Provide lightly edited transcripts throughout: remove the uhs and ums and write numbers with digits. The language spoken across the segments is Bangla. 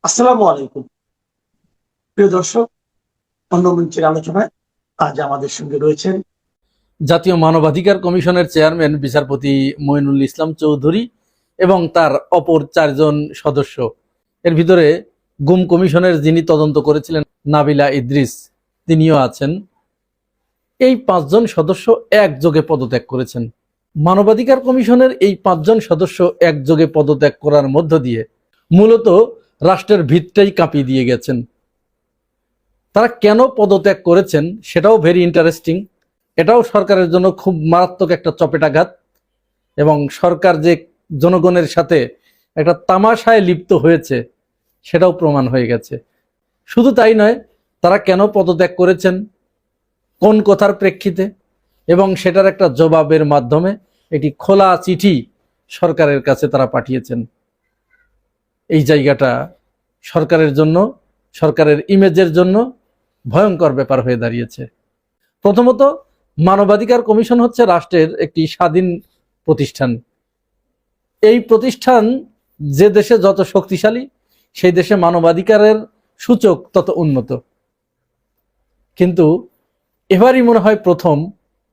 আসসালামু আলাইকুম প্রিয় দর্শক। অন্য মঞ্চের আলোচনায় আজ আমাদের সঙ্গে রয়েছেন জাতীয় মানবাধিকার কমিশনের চেয়ারম্যান বিচারপতি মঈনুল ইসলাম চৌধুরী এবং তার অপর 4 জন সদস্য। এর ভিতরে গুম কমিশনের যিনি তদন্ত করেছিলেন নাবিলা ইদ্রিস, তিনিও আছেন। এই 5 জন সদস্য একযোগে পদত্যাগ করেছেন। মানবাধিকার কমিশনের এই 5 জন সদস্য একযোগে পদত্যাগ করার মধ্য দিয়ে মূলত রাষ্ট্রের ভিতটাই কাঁপিয়ে দিয়ে গেছেন। তারা কেন পদত্যাগ করেছেন সেটাও ভেরি ইন্টারেস্টিং। এটাও সরকারের জন্য খুব মারাত্মক একটা চপেটাঘাত, এবং সরকার যে জনগণের সাথে একটা তামাশায় লিপ্ত হয়েছে সেটাও প্রমাণ হয়ে গেছে। শুধু তাই নয়, তারা কেন পদত্যাগ করেছেন, কোন কথার প্রেক্ষিতে, এবং সেটার একটা জবাবের মাধ্যমে একটি খোলা চিঠি সরকারের কাছে তারা পাঠিয়েছেন। এই জায়গাটা সরকারের জন্য, সরকারের ইমেজের জন্য ভয়ঙ্কর ব্যাপার হয়ে দাঁড়িয়েছে। প্রথমত, মানবাধিকার কমিশন হচ্ছে রাষ্ট্রের একটি স্বাধীন প্রতিষ্ঠান। এই প্রতিষ্ঠান যে দেশে যত শক্তিশালী, সেই দেশে মানবাধিকারের সূচক তত উন্নত। কিন্তু এবারই মনে হয় প্রথম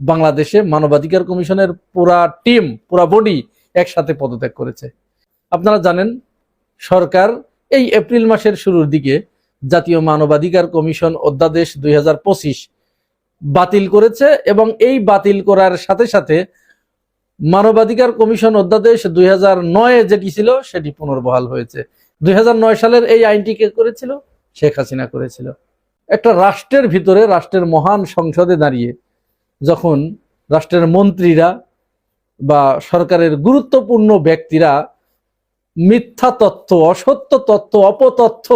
বাংলাদেশে মানবাধিকার কমিশনের পুরা টিম, পুরা বডি একসাথে পদত্যাগ করেছে। আপনারা জানেন, সরকার এই এপ্রিল মাসের শুরুর দিকে জাতীয় মানবাধিকার কমিশন অধ্যাদেশ 2025 বাতিল করেছে, এবং এই বাতিল করার সাথে সাথে মানবাধিকার কমিশন অধ্যাদেশ 2009 যেটি ছিল সেটি পুনর্বহাল হয়েছে। 2009 সালের এই আইনটি কে করেছিল? শেখ হাসিনা করেছিল। একটা রাষ্ট্রের ভিতরে, রাষ্ট্রের মহান সংসদে দাঁড়িয়ে যখন রাষ্ট্রের মন্ত্রীরা বা সরকারের গুরুত্বপূর্ণ ব্যক্তিরা মিথ্যা তথ্য, অসত্য তথ্য, অপতথ্য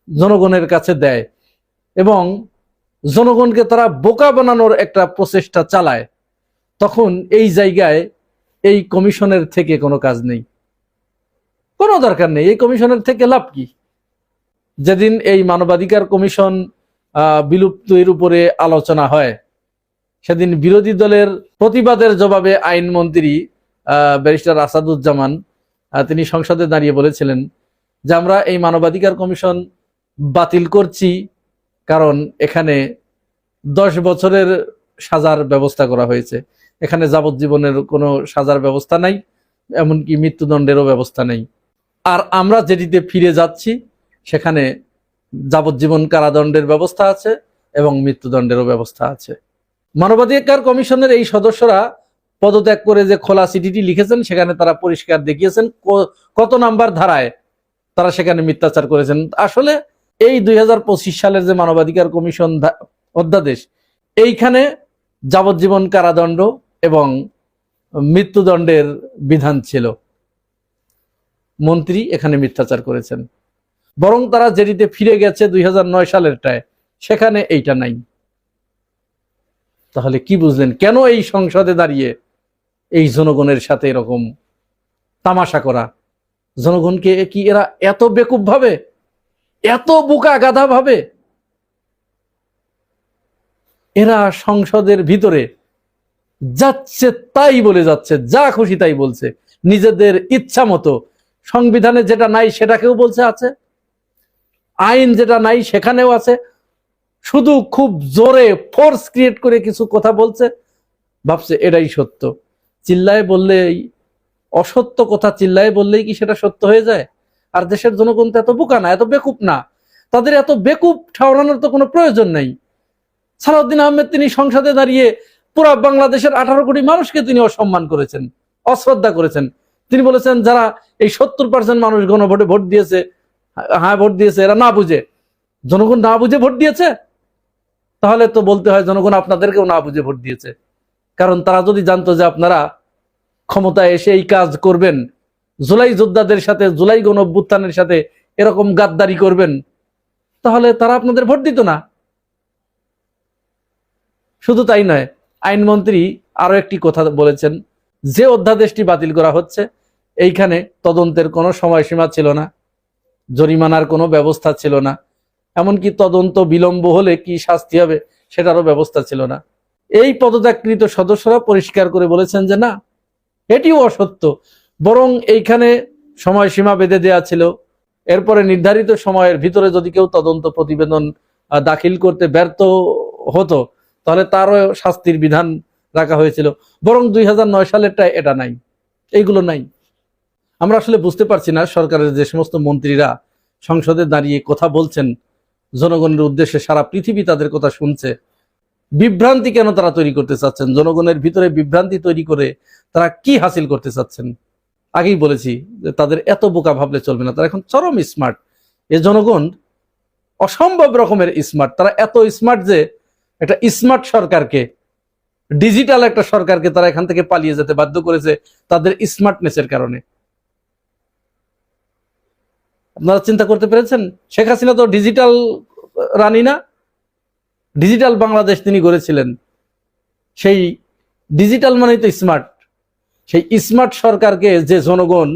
জনগণের কাছে দেয় এবং জনগণকে তারা বোকা বানানোর একটা প্রচেষ্টা চালায়, তখন এই জায়গায় এই কমিশনের থেকে কোনো কাজ নেই, কোনো দরকার নেই। এই কমিশনের থেকে লাভ কি? যেদিন এই মানবাধিকার কমিশন বিলুপ্তির উপরে আলোচনা হয়, সেদিন বিরোধী দলের প্রতিবাদের জবাবে আইনমন্ত্রী ব্যারিস্টার আসাদুজ্জামান তিনি সংসদে দাঁড়িয়ে বলেছিলেন যে আমরা এই মানবাধিকার কমিশন বাতিল করছি কারণ এখানে 10 বছরের সাজার ব্যবস্থা করা হয়েছে, এখানে যাবজ্জীবনের কোনো সাজার ব্যবস্থা নাই, এমনকি মৃত্যুদণ্ডেরও ব্যবস্থা নেই। আর আমরা যেটিতে ফিরে যাচ্ছি সেখানে যাবজ্জীবন কারাদণ্ডের ব্যবস্থা আছে এবং মৃত্যুদণ্ডেরও ব্যবস্থা আছে। মানবাধিকার কমিশনের এই সদস্যরা পদত্যাগ করে যে খোলা চিঠিটি লিখেছেন, সেখানে তারা পরিষ্কার দেখিয়েছেন কত নাম্বার ধারায় তারা সেখানে মিথ্যাচার করেছেন। আসলে এই 2025 সালের যে মানবাধিকার কমিশন অধ্যাদেশ, এইখানে যাবজ্জীবন কারাদণ্ড এবং মৃত্যুদণ্ডের বিধান ছিল। মন্ত্রী এখানে মিথ্যাচার করেছেন, বরং তারা যেটিতে ফিরে গেছে 2009 সালেরটায়, সেখানে এইটা নাই। তাহলে কি বুঝলেন কেন এই সংসদে দাঁড়িয়ে এই জনগণের সাথে এরকম তামাশা করা? জনগণকে কি এরা এত বেকুব ভাবে, এত বোকা গাধা ভাবে? এরা সংসদের ভিতরে যাচ্ছে তাই বলে যাচ্ছে, যা খুশি তাই বলছে, নিজেদের ইচ্ছা মতো। সংবিধানে যেটা নাই সেটাকেও বলছে আছে, আইন যেটা নাই সেখানেও আছে, শুধু খুব জোরে ফোর্স ক্রিয়েট করে কিছু কথা বলছে, ভাবছে এটাই সত্য। চিল্লায় বললেই, অসত্য কথা চিল্লায় বললেই কি সেটা সত্য হয়ে যায়? আর দেশের জনগণ তো এত বোকা না, এত বেকুব না, তাদের এত বেকুব ঠাউরানোর তো কোনো প্রয়োজন নেই। সালাউদ্দিন আহমেদ তিনি সংসদে দাঁড়িয়ে পুরো বাংলাদেশের 18 কোটি মানুষকে তিনি অসম্মান করেছেন, অশ্রদ্ধা করেছেন। তিনি বলেছেন যারা এই 70% মানুষ গণভোটে ভোট দিয়েছে, হ্যাঁ ভোট দিয়েছে, এরা না বুঝে, জনগণ না বুঝে ভোট দিয়েছে। তাহলে তো বলতে হয় জনগণ আপনাদেরকেও না বুঝে ভোট দিয়েছে, কারণ তারা যদি জানতো যে আপনারা ক্ষমতায় এসে এই কাজ করবেন, জুলাই যোদ্ধাদের সাথে, জুলাই গণ অভ্যুত্থানের সাথে এরকম গাদ্দারি করবেন, তাহলে তারা আপনাদের ভোট দিত না। শুধু তাই নয়, আইনমন্ত্রী আরো একটি কথা বলেছেন, যে অধ্যাদেশটি বাতিল করা হচ্ছে এইখানে তদন্তের কোনো সময়সীমা ছিল না, জরিমানার কোনো ব্যবস্থা ছিল না, এমনকি তদন্ত বিলম্ব হলে কি শাস্তি হবে সেটারও ব্যবস্থা ছিল না। এই পদত্যাগকৃত সদস্যরা পরিষ্কার করে বলেছেন যে না, এটিও অসত্য, বরং এইখানে সময়সীমা বেঁধে দেয়া ছিল, এরপরে নির্ধারিত সময়ের ভিতরে যদি কেউ তদন্ত প্রতিবেদন দাখিল করতে ব্যর্থ হতো তাহলে তারও শাস্তির বিধান রাখা হয়েছিল। বরং 2009 সালেরটা এটা নাই, এইগুলো নাই। আমরা আসলে বুঝতে পারছি না সরকারের যে সমস্ত মন্ত্রীরা সংসদে দাঁড়িয়ে কথা বলছেন জনগণের উদ্দেশ্যে, সারা পৃথিবী তাদের কথা শুনছে, বিভ্রান্তি কেন তারা তৈরি করতে চাচ্ছেন, জনগণের ভিতরে বিভ্রান্তি তৈরি করে তারা কি হাসিল করতে চাচ্ছেন। আগেই বলেছি যে তাদের এত বোকা ভাবলে চলবে না, তারা এখন চরম স্মার্ট। এ জনগণ অসম্ভব রকমের স্মার্ট, তারা এত স্মার্ট যে একটা স্মার্ট সরকারকে, ডিজিটাল একটা সরকারকে তারা এখান থেকে পালিয়ে যেতে বাধ্য করেছে তাদের স্মার্টনেসের কারণে। আপনারা চিন্তা করতে পেরেছেন? শেখ হাসিনা তো ডিজিটাল রানী না, ডিজিটাল বাংলাদেশ তিনি গড়েছিলেন। সেই ডিজিটাল মানেই তো স্মার্ট। সেই স্মার্ট সরকারকে যে জনগণ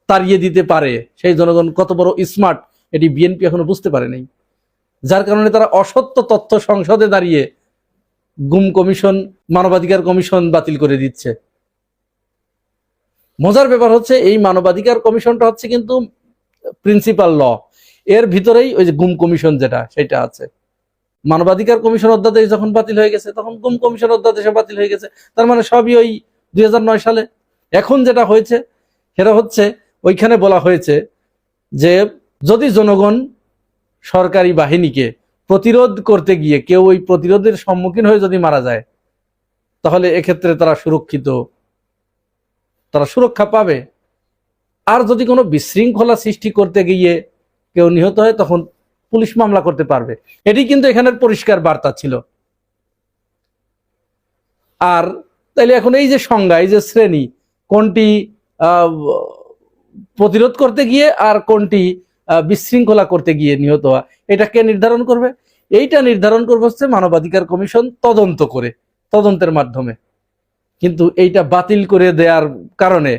তাড়িয়ে দিতে পারে, সেই জনগণ কত বড় স্মার্ট এটি বিএনপি এখনো বুঝতে পারে নাই। যার কারণে তারা অসত্য তথ্য সংসদে দাঁড়িয়ে গুম কমিশন, মানবাধিকার কমিশন বাতিল করে দিচ্ছে। মজার ব্যাপার হচ্ছে এই মানবাধিকার কমিশনটা হচ্ছে কিন্তু প্রিন্সিপাল ল, এর ভিতরেই ওই যে গুম কমিশন যেটা সেটা আছে। মানবাধিকার কমিশন অধ্যাদেশ যখন বাতিল হয়ে গেছে তখন গুম কমিশন অধ্যাদেশে বাতিল হয়ে গেছে। তার মানে সবই ওই 2009 সালে। এখন যেটা হয়েছে সেটা হচ্ছে ওইখানে বলা হয়েছে যে যদি জনগণ সরকারি বাহিনীকে প্রতিরোধ করতে গিয়ে কেউ ওই প্রতিরোধের সম্মুখীন হয়ে যদি মারা যায় তাহলে এক্ষেত্রে তারা সুরক্ষিত, তারা সুরক্ষা পাবে। আর যদি কোনো বিশৃঙ্খলা সৃষ্টি করতে গিয়ে কেউ নিহত হয় তখন পুলিশ মামলা করতে পারবে। এটি কিন্তু এখানের পরিষ্কার বার্তা ছিল। আর তাইলে এখন এই যে সংজ্ঞা, এই যে শ্রেণী, কোনটি প্রতিরোধ করতে গিয়ে আর কোনটি বিশৃঙ্খলা করতে গিয়ে নিহত হওয়া, এটা কে নির্ধারণ করবে? এইটা নির্ধারণ করবে হচ্ছে মানবাধিকার কমিশন তদন্ত করে, তদন্তের মাধ্যমে। কিন্তু এইটা বাতিল করে দেওয়ার কারণে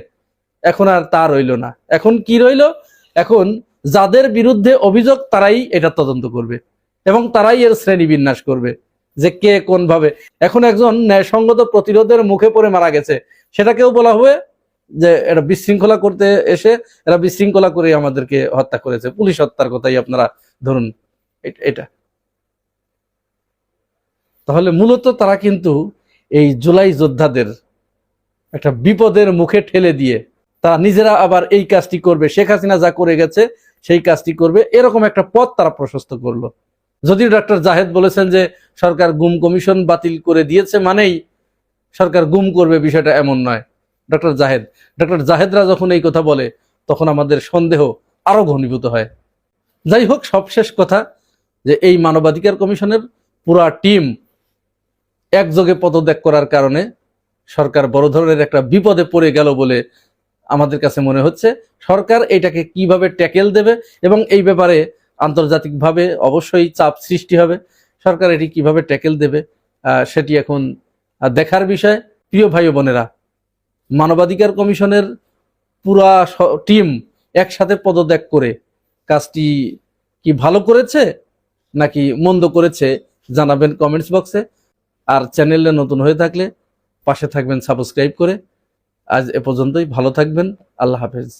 এখন আর তা রইল না। এখন কি রইল? এখন যাদের বিরুদ্ধে অভিযোগ তারাই এটা তদন্ত করবে এবং তারাই এর শ্রেণী বিন্যাস করবে যে কে কোন ভাবে। এখন একজন ন্যায়সঙ্গত প্রতিরোধের মুখে পড়ে মারা গেছে, সেটাকেও বলা হবে যে এটা বিশৃঙ্খলা করতে এসে এরা বিশৃঙ্খলা করে আমাদেরকে হত্যা করেছে, পুলিশ হত্যার কথাই আপনারা ধরুন এটা। তাহলে মূলত তারা কিন্তু এই জুলাই যোদ্ধাদের একটা বিপদের মুখে ঠেলে দিয়ে তারা নিজেরা আবার এই কাজটি করবে, শেখ হাসিনা যা করে গেছে সেই কাজটি করবে, এরকম একটা পথ তারা প্রশস্ত করলো। যদিও ডক্টর জাহেদ বলেছেন যে সরকার গুম কমিশন বাতিল করে দিয়েছে মানেই সরকার গুম করবে, বিষয়টা এমন নয়। ডক্টর জাহেদরা যখন এই কথা বলে তখন আমাদের সন্দেহ আরো ঘনীভূত হয়। যাই হোক, সবশেষ কথা যে এই মানবাধিকার কমিশনের পুরা টিম একযোগে পদত্যাগ করার কারণে সরকার বড় ধরনের একটা বিপদে পড়ে গেল বলে আমাদের কাছে মনে হচ্ছে। সরকার এটাকে কিভাবে ট্যাকেল দেবে এবং এই ব্যাপারে আন্তর্জাতিকভাবে অবশ্যই চাপ সৃষ্টি হবে। সরকার এটি কিভাবে ট্যাকেল দেবে সেটি এখন দেখার বিষয়। প্রিয় ভাই বোনেরা, মানবাধিকার কমিশনের পুরা টিম একসাথে পদত্যাগ করে কাজটি কি ভালো করেছে নাকি মন্দ করেছে জানাবেন কমেন্টস বক্সে। আর চ্যানেলে নতুন হয়ে থাকলে পাশে থাকবেন সাবস্ক্রাইব করে। আজ এ পর্যন্তই, ভালো থাকবেন, আল্লাহ হাফেজ।